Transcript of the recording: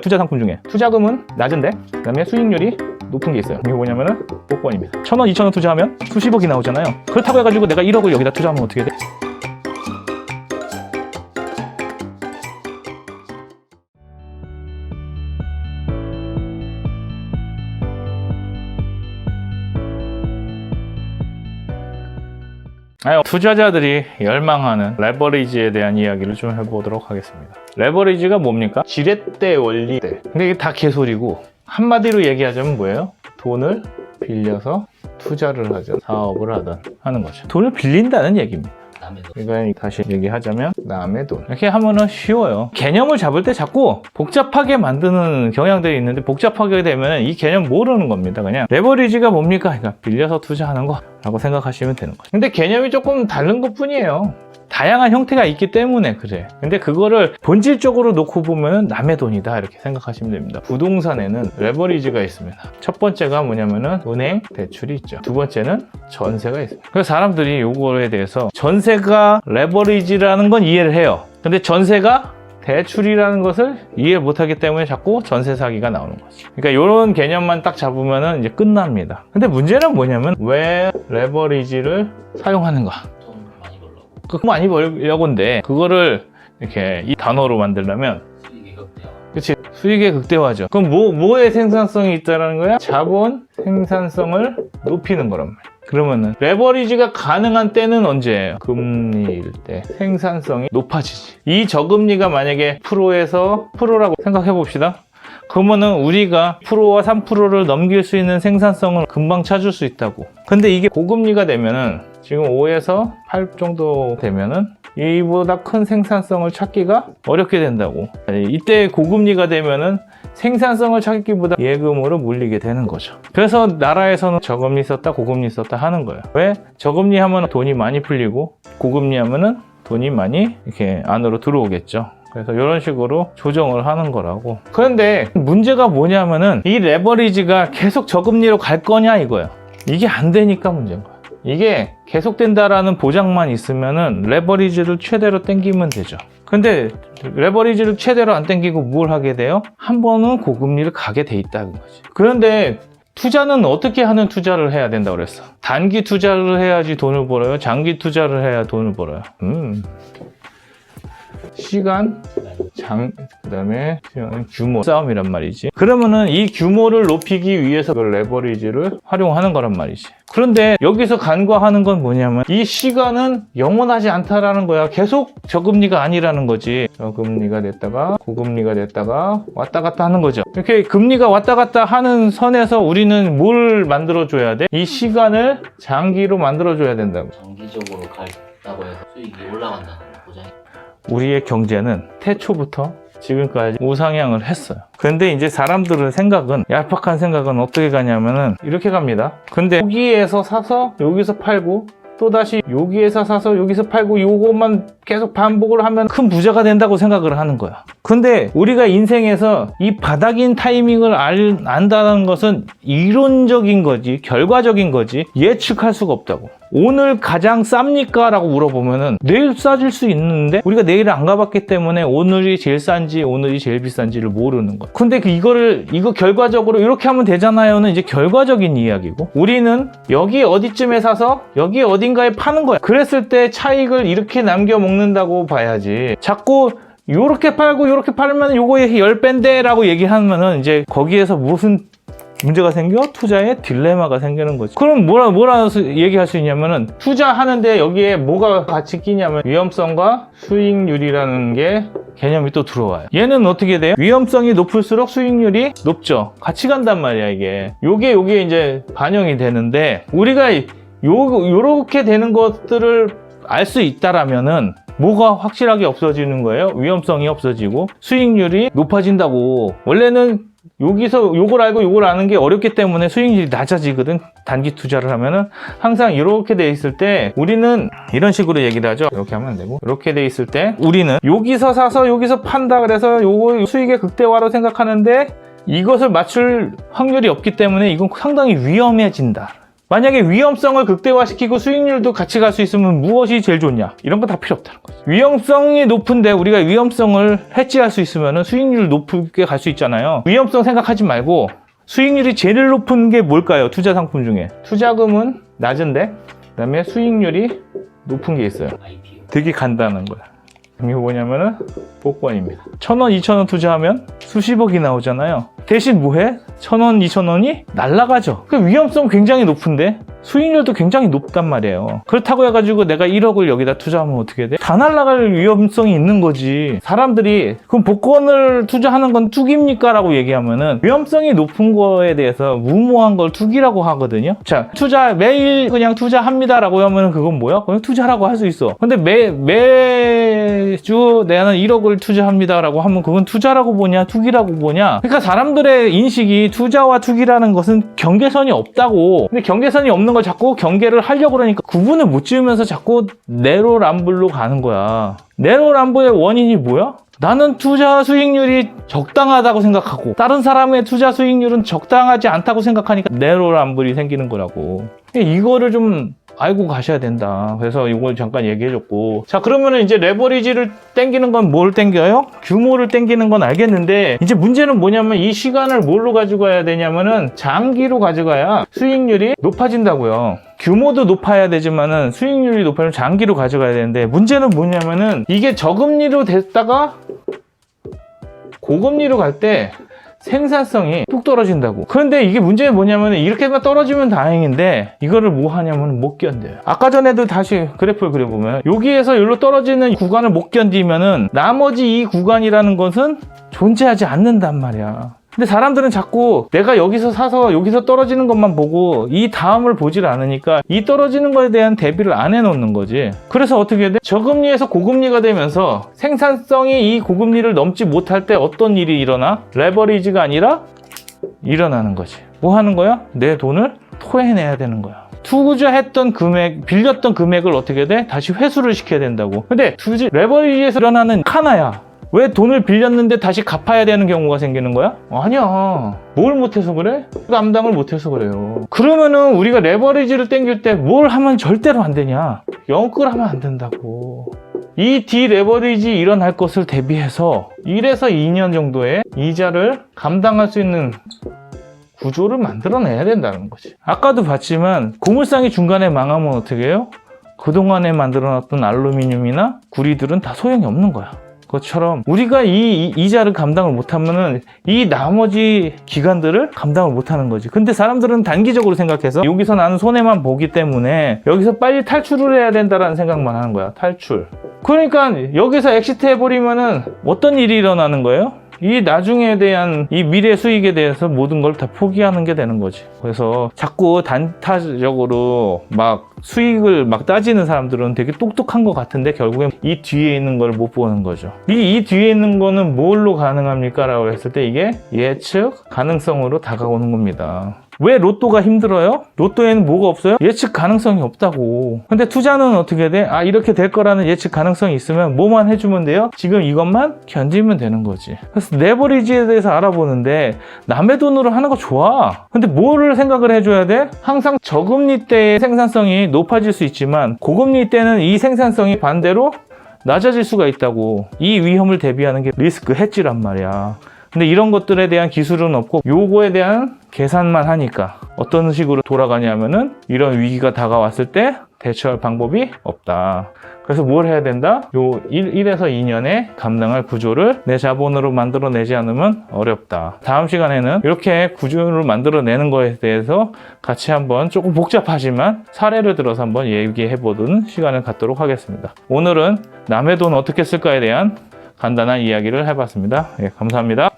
투자 상품 중에 투자금은 낮은데 그 다음에 수익률이 높은 게 있어요. 이거 뭐냐면은 복권입니다. 1,000원, 2,000원 투자하면 수십억이 나오잖아요. 그렇다고 해가지고 내가 1억을 여기다 투자하면 어떻게 돼? 투자자들이 열망하는 레버리지에 대한 이야기를 좀 해보도록 하겠습니다. 레버리지가 뭡니까? 지렛대 원리. 근데 이게 다 개소리고, 한마디로 얘기하자면 뭐예요? 돈을 빌려서 투자를 하든 사업을 하든 하는 거죠. 돈을 빌린다는 얘기입니다. 그러니까 다시 얘기하자면 남의 돈. 이렇게 하면은 쉬워요. 개념을 잡을 때 자꾸 복잡하게 만드는 경향들이 있는데, 복잡하게 되면 이 개념 모르는 겁니다. 그냥 레버리지가 뭡니까? 그러니까 빌려서 투자하는 거라고 생각하시면 되는 거죠. 근데 개념이 조금 다른 것 뿐이에요. 다양한 형태가 있기 때문에 그래. 근데 그거를 본질적으로 놓고 보면 남의 돈이다 이렇게 생각하시면 됩니다. 부동산에는 레버리지가 있습니다. 첫 번째가 뭐냐면은 은행 대출이 있죠. 두 번째는 전세가 있습니다. 그래서 사람들이 요거에 대해서 전세가 레버리지라는 건 이해를 해요. 근데 전세가 대출이라는 것을 이해 못하기 때문에 자꾸 전세 사기가 나오는 거죠. 그러니까 이런 개념만 딱 잡으면 이제 끝납니다. 근데 문제는 뭐냐면 왜 레버리지를 사용하는가? 그 많이 벌려고인데 그거를 이렇게 이 단어로 만들려면 수익의 극대화. 그치, 수익의 극대화죠. 그럼 뭐의 생산성이 있다라는 거야? 자본 생산성을 높이는 거란 말이야. 그러면은 레버리지가 가능한 때는 언제예요? 금리일 때 생산성이 높아지지. 이 저금리가 만약에 프로에서 프로라고 생각해 봅시다. 그러면은 우리가 프로와 3%를 넘길 수 있는 생산성을 금방 찾을 수 있다고. 근데 이게 고금리가 되면은 지금 5에서 8 정도 되면은 이보다 큰 생산성을 찾기가 어렵게 된다고. 이때 고금리가 되면은 생산성을 찾기보다 예금으로 물리게 되는 거죠. 그래서 나라에서는 저금리 썼다 고금리 썼다 하는 거예요. 왜? 저금리 하면 돈이 많이 풀리고 고금리 하면은 돈이 많이 이렇게 안으로 들어오겠죠. 그래서 이런 식으로 조정을 하는 거라고. 그런데 문제가 뭐냐면은 이 레버리지가 계속 저금리로 갈 거냐 이거예요. 이게 안 되니까 문제인 거예요. 이게 계속된다라는 보장만 있으면은 레버리지를 최대로 당기면 되죠. 근데 레버리지를 최대로 안 당기고 뭘 하게 돼요? 한 번은 고금리를 가게 돼 있다는 거지. 그런데 투자는 어떻게 하는 투자를 해야 된다고 그랬어? 단기 투자를 해야지 돈을 벌어요? 장기 투자를 해야 돈을 벌어요? 시간, 그 다음에 규모 싸움이란 말이지. 그러면은 이 규모를 높이기 위해서 그 레버리지를 활용하는 거란 말이지. 그런데 여기서 간과하는 건 뭐냐면 이 시간은 영원하지 않다라는 거야. 계속 저금리가 아니라는 거지. 저금리가 됐다가 고금리가 됐다가 왔다 갔다 하는 거죠. 이렇게 금리가 왔다 갔다 하는 선에서 우리는 뭘 만들어줘야 돼? 이 시간을 장기로 만들어줘야 된다고. 장기적으로 갔다고 해서 수익이 올라간다는 보장이. 우리의 경제는 태초부터 지금까지 우상향을 했어요. 근데 이제 사람들은 생각은, 얄팍한 생각은 어떻게 가냐면은 이렇게 갑니다. 근데 여기에서 사서 여기서 팔고 또다시 여기에서 사서 여기서 팔고 요것만 계속 반복을 하면 큰 부자가 된다고 생각을 하는 거야. 근데 우리가 인생에서 이 바닥인 타이밍을 안다는 것은 이론적인 거지, 결과적인 거지, 예측할 수가 없다고. 오늘 가장 쌉니까? 라고 물어보면은 내일 싸질 수 있는데 우리가 내일을 안 가봤기 때문에 오늘이 제일 싼지 오늘이 제일 비싼지를 모르는 거야. 근데 이거 결과적으로 이렇게 하면 되잖아요는 이제 결과적인 이야기고, 우리는 여기 어디쯤에 사서 여기 어딘가에 파는 거야. 그랬을 때 차익을 이렇게 남겨 먹는다고 봐야지. 자꾸 요렇게 팔고 요렇게 팔면 요거의 10배인데 라고 얘기하면은 이제 거기에서 무슨 문제가 생겨? 투자에 딜레마가 생기는 거지. 그럼 뭐라 얘기할 수 있냐면은, 투자하는데 여기에 뭐가 같이 끼냐면 위험성과 수익률이라는 게 개념이 또 들어와요. 얘는 어떻게 돼요? 위험성이 높을수록 수익률이 높죠. 같이 간단 말이야, 이게. 요게 이제 반영이 되는데, 우리가 요렇게 되는 것들을 알 수 있다라면은 뭐가 확실하게 없어지는 거예요? 위험성이 없어지고 수익률이 높아진다고. 원래는 여기서 요걸 알고 요걸 아는 게 어렵기 때문에 수익률이 낮아지거든. 단기 투자를 하면은 항상 이렇게 돼 있을 때 우리는 이런 식으로 얘기를 하죠. 이렇게 하면 안 되고, 이렇게 돼 있을 때 우리는 여기서 사서 여기서 판다 그래서 요거 수익의 극대화로 생각하는데 이것을 맞출 확률이 없기 때문에 이건 상당히 위험해진다. 만약에 위험성을 극대화시키고 수익률도 같이 갈 수 있으면 무엇이 제일 좋냐? 이런 거 다 필요 없다는 거죠. 위험성이 높은데 우리가 위험성을 해지할 수 있으면 수익률 높게 갈 수 있잖아요. 위험성 생각하지 말고 수익률이 제일 높은 게 뭘까요? 투자 상품 중에. 투자금은 낮은데 그다음에 수익률이 높은 게 있어요. IPO. 되게 간단한 거야. 이게 뭐냐면은 복권입니다. 1,000원, 2,000원 투자하면 수십억이 나오잖아요. 대신 뭐해? 1,000원, 2,000원이 날아가죠. 그 위험성 굉장히 높은데 수익률도 굉장히 높단 말이에요. 그렇다고 해가지고 내가 1억을 여기다 투자하면 어떻게 돼? 다 날아갈 위험성이 있는 거지. 사람들이 그럼 복권을 투자하는 건 투기입니까? 라고 얘기하면은 위험성이 높은 거에 대해서 무모한 걸 투기라고 하거든요. 자, 투자 매일 그냥 투자합니다 라고 하면은 그건 뭐야? 그냥 투자라고 할 수 있어. 근데 매주 나는 1억을 투자합니다 라고 하면 그건 투자라고 보냐 투기라고 보냐. 그러니까 사람들의 인식이 투자와 투기라는 것은 경계선이 없다고. 근데 경계선이 없는 걸 자꾸 경계를 하려고 그러니까 구분을 못 지으면서 자꾸 내로남불로 가는 거야. 내로남불의 원인이 뭐야? 나는 투자 수익률이 적당하다고 생각하고 다른 사람의 투자 수익률은 적당하지 않다고 생각하니까 내로남불이 생기는 거라고. 이거를 좀 알고 가셔야 된다. 그래서 이걸 잠깐 얘기해줬고. 자, 그러면은 이제 레버리지를 땡기는 건 뭘 땡겨요? 규모를 땡기는 건 알겠는데 이제 문제는 뭐냐면 이 시간을 뭘로 가져가야 되냐면은 장기로 가져가야 수익률이 높아진다고요. 규모도 높아야 되지만은 수익률이 높아지면 장기로 가져가야 되는데 문제는 뭐냐면은 이게 저금리로 됐다가 고금리로 갈 때 생산성이 뚝 떨어진다고. 그런데 이게 문제는 뭐냐면 이렇게만 떨어지면 다행인데 이거를 뭐 하냐면 못 견뎌요. 아까 전에도 다시 그래프를 그려보면 여기에서 여기로 떨어지는 구간을 못 견디면은 나머지 이 구간이라는 것은 존재하지 않는단 말이야. 근데 사람들은 자꾸 내가 여기서 사서 여기서 떨어지는 것만 보고 이 다음을 보질 않으니까 이 떨어지는 거에 대한 대비를 안 해놓는 거지. 그래서 어떻게 돼? 저금리에서 고금리가 되면서 생산성이 이 고금리를 넘지 못할 때 어떤 일이 일어나? 레버리지가 아니라 일어나는 거지. 뭐 하는 거야? 내 돈을 토해내야 되는 거야. 투자했던 금액, 빌렸던 금액을 어떻게 돼? 다시 회수를 시켜야 된다고. 근데 레버리지에서 일어나는 하나야. 왜 돈을 빌렸는데 다시 갚아야 되는 경우가 생기는 거야? 아니야. 뭘 못해서 그래? 감당을 못해서 그래요. 그러면은 우리가 레버리지를 땡길 때 뭘 하면 절대로 안 되냐? 영끌 하면 안 된다고. 이 디레버리지 일어날 것을 대비해서 1에서 2년 정도의 이자를 감당할 수 있는 구조를 만들어내야 된다는 거지. 아까도 봤지만 고물상이 중간에 망하면 어떻게 해요? 그동안에 만들어놨던 알루미늄이나 구리들은 다 소용이 없는 거야. 것처럼 우리가 이 이자를 감당을 못하면은 이 나머지 기간들을 감당을 못하는 거지. 근데 사람들은 단기적으로 생각해서 여기서 나는 손해만 보기 때문에 여기서 빨리 탈출을 해야 된다라는 생각만 하는 거야. 탈출. 그러니까 여기서 엑시트 해버리면은 어떤 일이 일어나는 거예요? 이 나중에 대한 이 미래 수익에 대해서 모든 걸 다 포기하는 게 되는 거지. 그래서 자꾸 단타적으로 막 수익을 막 따지는 사람들은 되게 똑똑한 것 같은데 결국엔 이 뒤에 있는 걸 못 보는 거죠. 이 뒤에 있는 거는 뭘로 가능합니까? 라고 했을 때 이게 예측 가능성으로 다가오는 겁니다. 왜 로또가 힘들어요? 로또에는 뭐가 없어요? 예측 가능성이 없다고. 근데 투자는 어떻게 돼? 아, 이렇게 될 거라는 예측 가능성이 있으면 뭐만 해주면 돼요? 지금 이것만 견디면 되는 거지. 그래서 레버리지에 대해서 알아보는데 남의 돈으로 하는 거 좋아. 근데 뭐를 생각을 해줘야 돼? 항상 저금리 때의 생산성이 높아질 수 있지만 고금리 때는 이 생산성이 반대로 낮아질 수가 있다고. 이 위험을 대비하는 게 리스크 헤지란 말이야. 근데 이런 것들에 대한 기술은 없고 요거에 대한 계산만 하니까 어떤 식으로 돌아가냐면은 이런 위기가 다가왔을 때 대처할 방법이 없다. 그래서 뭘 해야 된다? 요 1에서 2년의 감당할 구조를 내 자본으로 만들어내지 않으면 어렵다. 다음 시간에는 이렇게 구조를 만들어내는 거에 대해서 같이 한번 조금 복잡하지만 사례를 들어서 한번 얘기해보는 시간을 갖도록 하겠습니다. 오늘은 남의 돈 어떻게 쓸까에 대한 간단한 이야기를 해봤습니다. 예, 감사합니다.